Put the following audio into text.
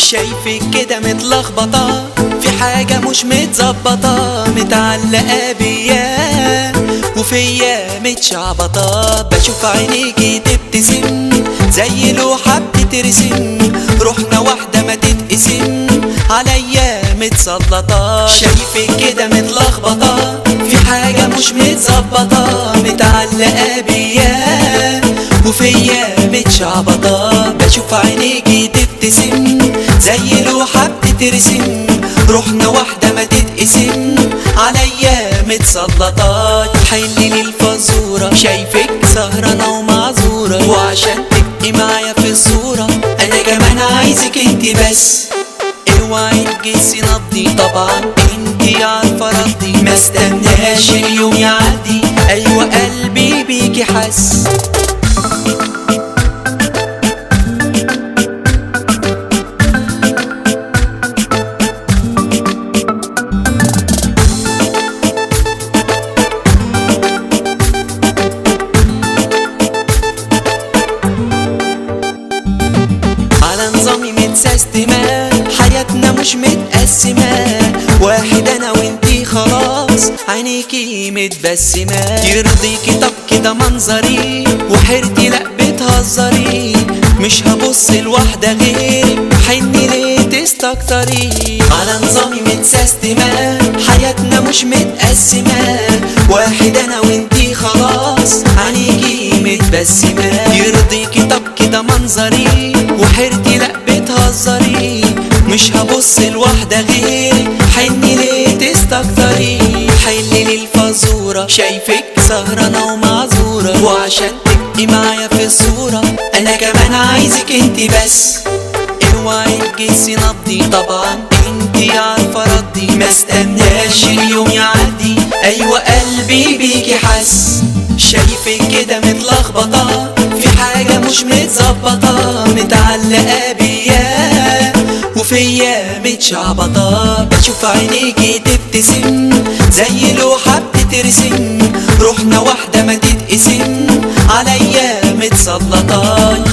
شايفك كده متلخبطة، في حاجة مش متظبطة، متعلقة بيا وفيا متشعبطة. بشوف عينيكي تبتسم زي لوحة بتترسم، روحنا واحدة ما تتقسم عليا متسلطة. شايفك كده متلخبطة، في حاجة مش متظبطة، متعلقة بيا وفيا متشعبطة. بشوف عينيكي تبتسم زي لوحة بتترسم، روحنا واحدة ما تتقسم عليا متسلطة. حلي الفزورة، شايفك سهرانة ومعذورة، وعشان تبقي معايا في الصورة انا كمان عايزك انتي بس. اوعي تجسي نبضي، طبعا انتي عارفة ردي، ما استناش اليوم يعدي، ايوه قلبي بيكي حس. متسيستمة حياتنا مش متقسمة، واحد انا وانتي خلاص عينيكي متبسمة. يرضيكي طب كده منظري وحيرتي لأ بتهزري، مش هبص لواحدة غيرك، حني ليه تستكتري. على نظامي متسيستمة حياتنا مش متقسمة، واحد انا وانتي خلاص عينيكي متبسمة. يرضيكي طب كده منظري وحيرتي لأ بتهزري، مش هبص لواحدة غيرك، حني ليه تستكتري. حلي الفزورة، شايفك سهرانة ومعذورة، وعشان تبقي معايا في الصورة انا كمان عايزك انتي بس. اوعي تجسي نبضي، طبعا انتي عارفة ردي، ما استناش اليوم يعدي، ايوه قلبي بيكي حس. شايفك كده متلخبطة، في حاجة مش متظبطة، متعلقة بيا وفيا متشعبطة. بشوف عينيكي تبتسم زي لوحة بتترسم، روحنا واحدة ما تتقسم عليا متسلطة.